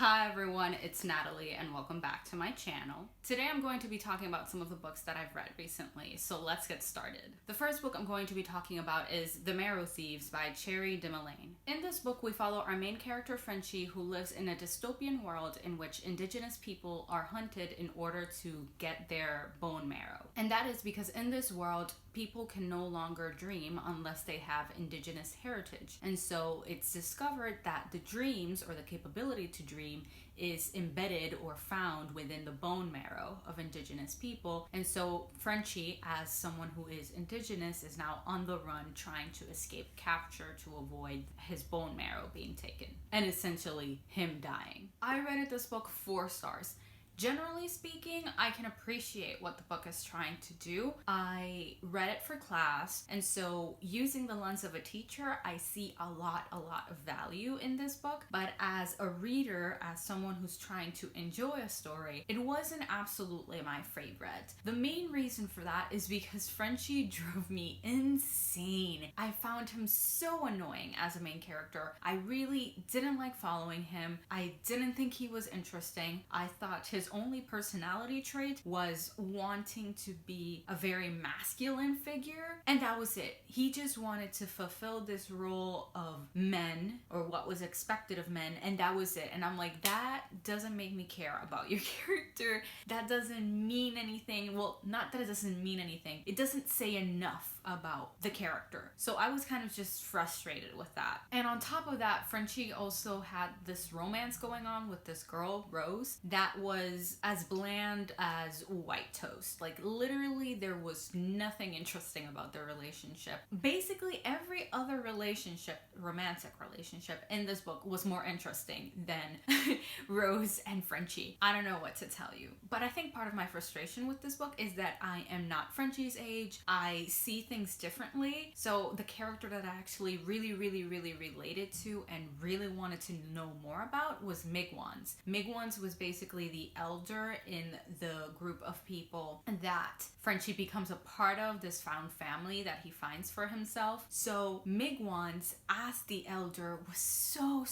Hi everyone, it's Natalie and welcome back to my channel. Today I'm going to be talking about some of the books that I've read recently, so let's get started. The first book I'm going to be talking about is The Marrow Thieves by Cherry DeMalaine. In this book we follow our main character Frenchie, who lives in a dystopian world in which indigenous people are hunted in order to get their bone marrow. And that is because in this world people can no longer dream unless they have indigenous heritage. And so it's discovered that the dreams, or the capability to dream, is embedded or found within the bone marrow of indigenous people. And so Frenchie, as someone who is indigenous, is now on the run trying to escape capture to avoid his bone marrow being taken and essentially him dying. I rated this book 4 stars. Generally speaking, I can appreciate what the book is trying to do. I read it for class, and so using the lens of a teacher, I see a lot of value in this book. But as a reader, as someone who's trying to enjoy a story, it wasn't absolutely my favorite. The main reason for that is because Frenchie drove me insane. I found him so annoying as a main character. I really didn't like following him. I didn't think he was interesting. I thought his only personality trait was wanting to be a very masculine figure, and that was it. He just wanted to fulfill this role of men, or what was expected of men, and that was it. And I'm like, that doesn't make me care about your character. That doesn't mean anything. Well, not that it doesn't mean anything. It doesn't say enough about the character. So I was kind of just frustrated with that. And on top of that, Frenchie also had this romance going on with this girl, Rose, that was as bland as white toast. Like, literally there was nothing interesting about their relationship. Basically every other relationship, romantic relationship in this book, was more interesting than Rose and Frenchie. I don't know what to tell you. But I think part of my frustration with this book is that I am not Frenchie's age. I see things differently. So the character that I actually really related to and really wanted to know more about was Migwans. Migwans was basically the elder in the group of people that Frenchie becomes a part of, this found family that he finds for himself. So Migwans as the elder was so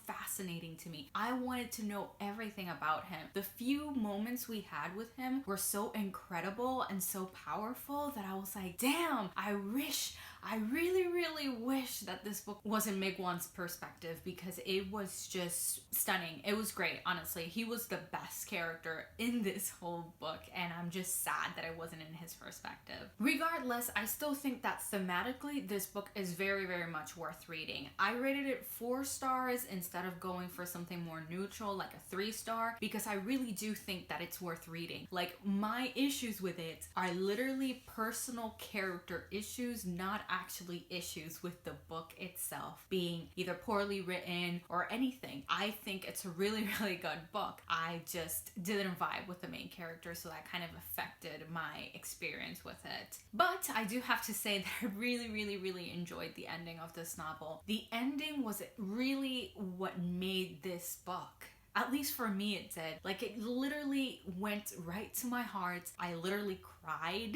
fascinating to me. I wanted to know everything about him. The few moments we had with him were so incredible and so powerful that I was like, damn, I really wish that this book was in Migwan's perspective, because it was just stunning. It was great, honestly. He was the best character in this whole book, and I'm just sad that it wasn't in his perspective. Regardless, I still think that thematically this book is very much worth reading. I rated it 4 stars instead of going for something more neutral like a 3-star, because I really do think that it's worth reading. Like, my issues with it are literally personal character issues, not actually issues with the book itself being either poorly written or anything. I think it's a really good book. I just didn't vibe with the main character, so that kind of affected my experience with it. But I do have to say that I really enjoyed the ending of this novel. The ending was really what made this book. At least for me it did. Like, it literally went right to my heart. I literally cried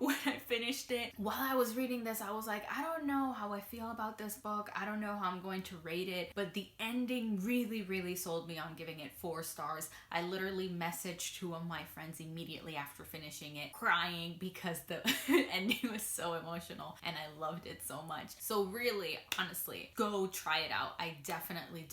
when I finished it. While I was reading this, I was like, I don't know how I feel about this book. I don't know how I'm going to rate it. But the ending really sold me on giving it 4 stars. I literally messaged 2 of my friends immediately after finishing it, crying because the ending was so emotional and I loved it so much. So really, honestly, go try it out. I definitely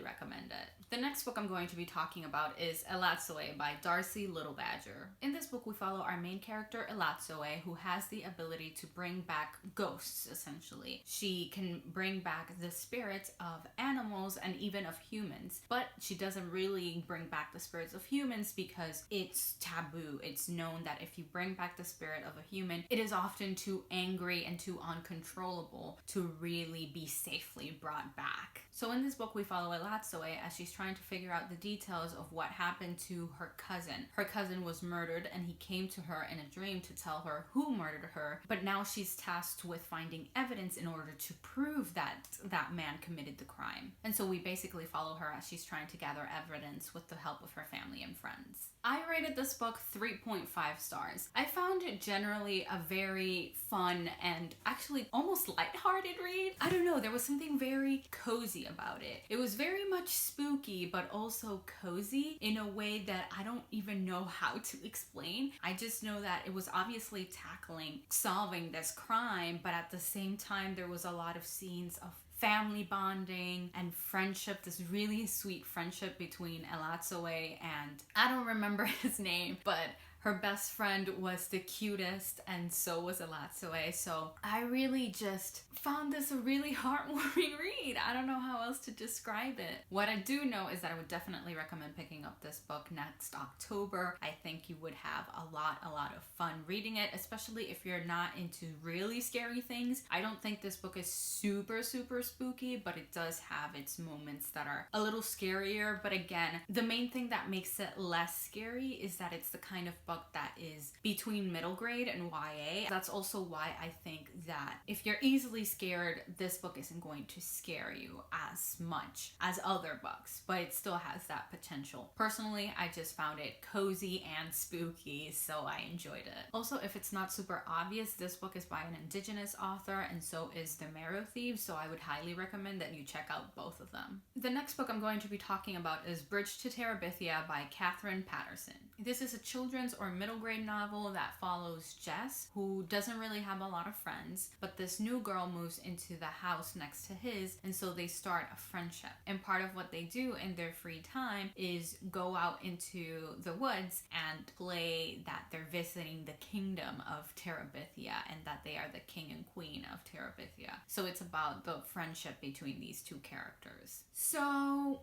recommend it. The next book I'm going to be talking about is Elatsoe by Darcy Little Badger. In this book, we follow our main character, Elatsoe, who has the ability to bring back ghosts, essentially. She can bring back the spirits of animals and even of humans, but she doesn't really bring back the spirits of humans because it's taboo. It's known that if you bring back the spirit of a human, it is often too angry and too uncontrollable to really be safely brought back. So in this book, we follow Elatsoe as she's trying to figure out the details of what happened to her cousin. Her cousin was murdered, and he came to her in a dream to tell her who murdered her, but now she's tasked with finding evidence in order to prove that that man committed the crime. And so we basically follow her as she's trying to gather evidence with the help of her family and friends. I rated this book 3.5 stars. I found it generally a very fun and actually almost lighthearted read. I don't know, there was something very cozy cozy about it. It was very much spooky, but also cozy in a way that I don't even know how to explain. I just know that it was obviously tackling solving this crime, but at the same time there was a lot of scenes of family bonding and friendship, this really sweet friendship between Elatsoe and I don't remember his name, but her best friend was the cutest and so was Elatsoe. So I really just found this a really heartwarming read. I don't know how else to describe it. What I do know is that I would definitely recommend picking up this book next October. I think you would have a lot of fun reading it, especially if you're not into really scary things. I don't think this book is super spooky, but it does have its moments that are a little scarier. But again, the main thing that makes it less scary is that it's the kind of book that is between middle grade and YA. That's also why I think that if you're easily scared, this book isn't going to scare you as much as other books, but it still has that potential. Personally, I just found it cozy and spooky, so I enjoyed it. Also, if it's not super obvious, this book is by an Indigenous author, and so is The Marrow Thieves, so I would highly recommend that you check out both of them. The next book I'm going to be talking about is Bridge to Terabithia by Katherine Patterson. This is a children's or middle grade novel that follows Jess, who doesn't really have a lot of friends, but this new girl moves into the house next to his, and so they start a friendship. And part of what they do in their free time is go out into the woods and play that they're visiting the kingdom of Terabithia and that they are the king and queen of Terabithia. So it's about the friendship between these two characters. So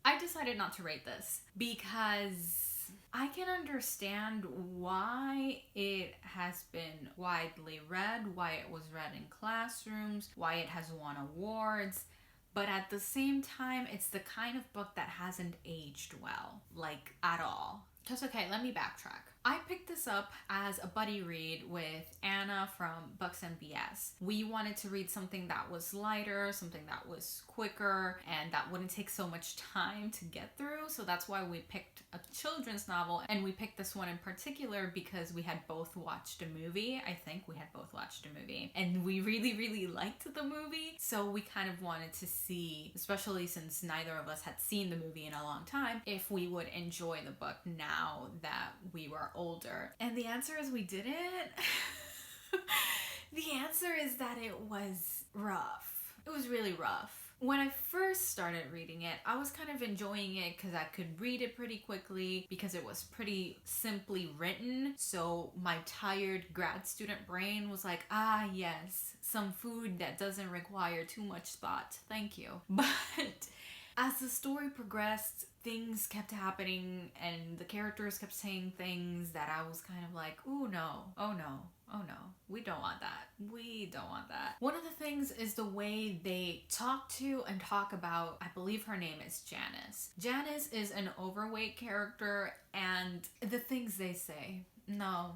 I decided not to rate this because I can understand why it has been widely read, why it was read in classrooms, why it has won awards, but at the same time, it's the kind of book that hasn't aged well, like at all. Just okay, let me backtrack. I picked this up as a buddy read with Anna from Books and BS. We wanted to read something that was lighter, something that was quicker, and that wouldn't take so much time to get through. So that's why we picked a children's novel, and we picked this one in particular because we had both watched a movie. I think we had both watched a movie, and we really liked the movie. So we kind of wanted to see, especially since neither of us had seen the movie in a long time, if we would enjoy the book now that we were older. And the answer is we didn't. The answer is that it was rough. It was really rough. When I first started reading it, I was kind of enjoying it because I could read it pretty quickly because it was pretty simply written. So my tired grad student brain was like, ah yes, some food that doesn't require too much thought. Thank you. But as the story progressed, things kept happening and the characters kept saying things that I was kind of like, ooh, no, oh no, oh no, we don't want that. We don't want that. One of the things is the way they talk to and talk about, I believe her name is Janice. Janice is an overweight character, and the things they say, no,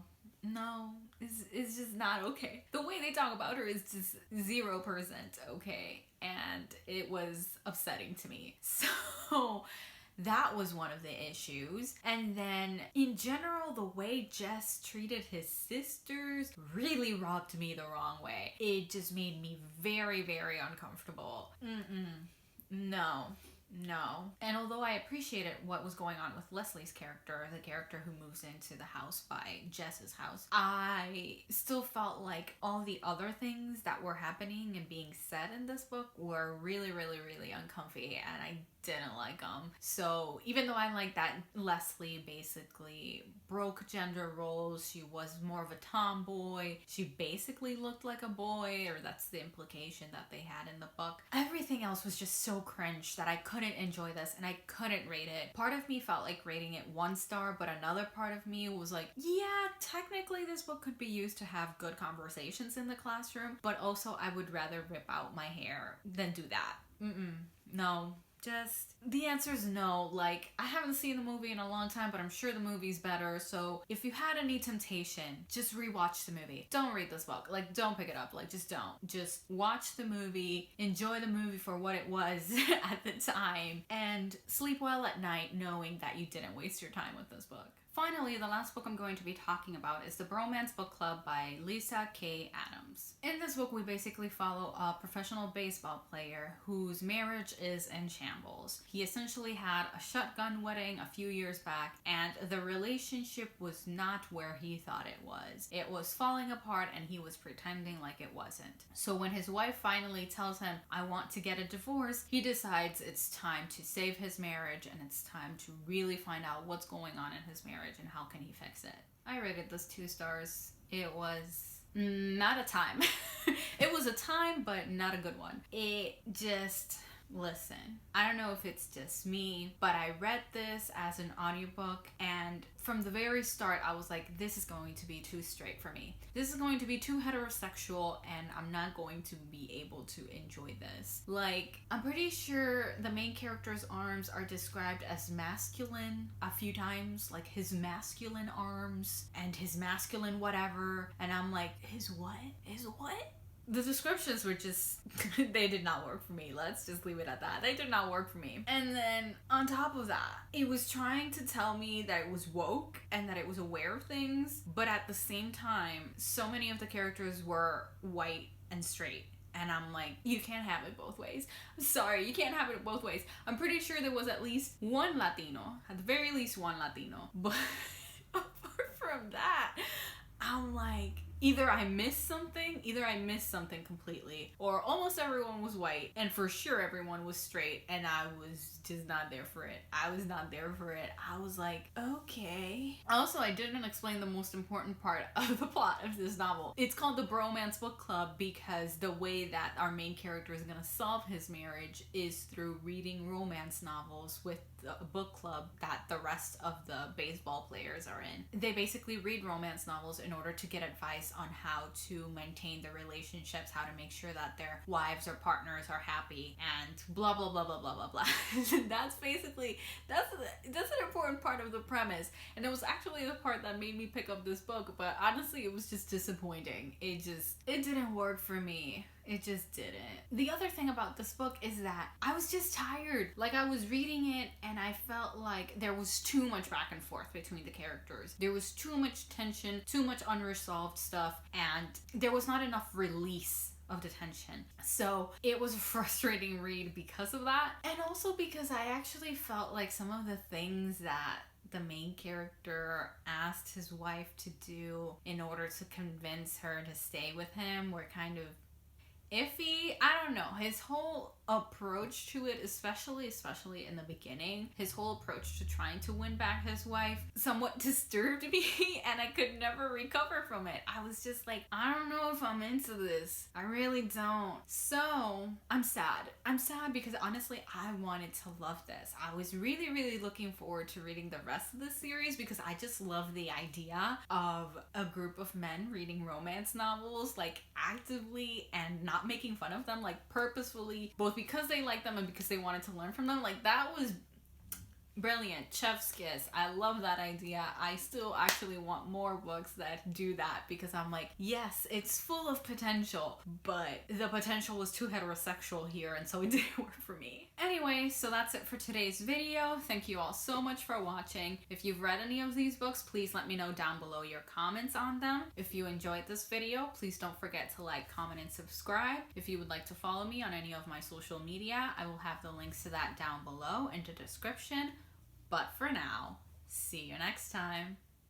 it's just not okay. The way they talk about her is just 0% okay, and it was upsetting to me. So that was one of the issues. And then in general, the way Jess treated his sisters really rubbed me the wrong way. It just made me very uncomfortable. No. And although I appreciated what was going on with Leslie's character, the character who moves into the house by Jess's house, I still felt like all the other things that were happening and being said in this book were really uncomfy, and I didn't like them. So even though I like that Leslie basically broke gender roles, she was more of a tomboy, she basically looked like a boy, or that's the implication that they had in the book, everything else was just so cringe that I couldn't enjoy this and I couldn't rate it. Part of me felt like rating it 1 star, but another part of me was like, yeah, technically this book could be used to have good conversations in the classroom, but also I would rather rip out my hair than do that. No. Just The answer is no. Like, I haven't seen the movie in a long time, but I'm sure the movie's better. So if you had any temptation, just rewatch the movie. Don't read this book. Like, don't pick it up. Like, just don't. Just watch the movie, enjoy the movie for what it was at the time, and sleep well at night knowing that you didn't waste your time with this book. Finally, the last book I'm going to be talking about is the Bromance book club by Lisa K. Adams. In this book, we basically follow a professional baseball player whose marriage is in shambles. He essentially had a shotgun wedding a few years back, and the relationship was not where he thought it was. It was falling apart, and he was pretending like it wasn't. So when his wife finally tells him, "I want to get a divorce," he decides it's time to save his marriage, and it's time to really find out what's going on in his marriage and how can he fix it. I rated this 2 stars. It was not a time. It was a time, but not a good one. It just... Listen, I don't know if it's just me, but I read this as an audiobook, and from the very start I was like, this is going to be too straight for me. This is going to be too heterosexual, and I'm not going to be able to enjoy this. Like, I'm pretty sure the main character's arms are described as masculine a few times, like his masculine arms and his masculine whatever, and I'm like, his what? His what? The descriptions were just, they did not work for me. Let's just leave it at that. They did not work for me. And then on top of that, it was trying to tell me that it was woke and that it was aware of things, but at the same time, so many of the characters were white and straight. And I'm like, you can't have it both ways. I'm sorry, you can't have it both ways. I'm pretty sure there was at least one Latino, at the very least one Latino. But apart from that, I'm like, either I missed something completely, or almost everyone was white, and for sure everyone was straight, and I was just not there for it. I was like, okay. Also, I didn't explain the most important part of the plot of this novel. It's called the Bromance Book Club because the way that our main character is gonna solve his marriage is through reading romance novels with a book club that the rest of the baseball players are in. They basically read romance novels in order to get advice on how to maintain their relationships, how to make sure that their wives or partners are happy, and blah blah blah blah blah blah blah. That's basically, that's an important part of the premise, and it was actually the part that made me pick up this book, but honestly it was just disappointing. It didn't work for me. It just didn't. The other thing about this book is that I was just tired. Like, I was reading it and I felt like there was too much back and forth between the characters. There was too much tension, too much unresolved stuff, and there was not enough release of the tension. So it was a frustrating read because of that, and also because I actually felt like some of the things that the main character asked his wife to do in order to convince her to stay with him were kind of iffy. I don't know. His whole approach to it, especially in the beginning, his whole approach to trying to win back his wife somewhat disturbed me, and I could never recover from it. I was just like, I don't know if I'm into this. I really don't. So I'm sad. I'm sad because honestly, I wanted to love this. I was really looking forward to reading the rest of the series because I just love the idea of a group of men reading romance novels, like, actively, and not making fun of them, like, purposefully, both because they like them and because they wanted to learn from them. Like, that was brilliant. Chef's kiss. I love that idea. I still actually want more books that do that because I'm like, yes, it's full of potential, but the potential was too heterosexual here, and so it didn't work for me. Anyway, so that's it for today's video. Thank you all so much for watching. If you've read any of these books, please let me know down below your comments on them. If you enjoyed this video, please don't forget to like, comment, and subscribe. If you would like to follow me on any of my social media, I will have the links to that down below in the description. But for now, see you next time.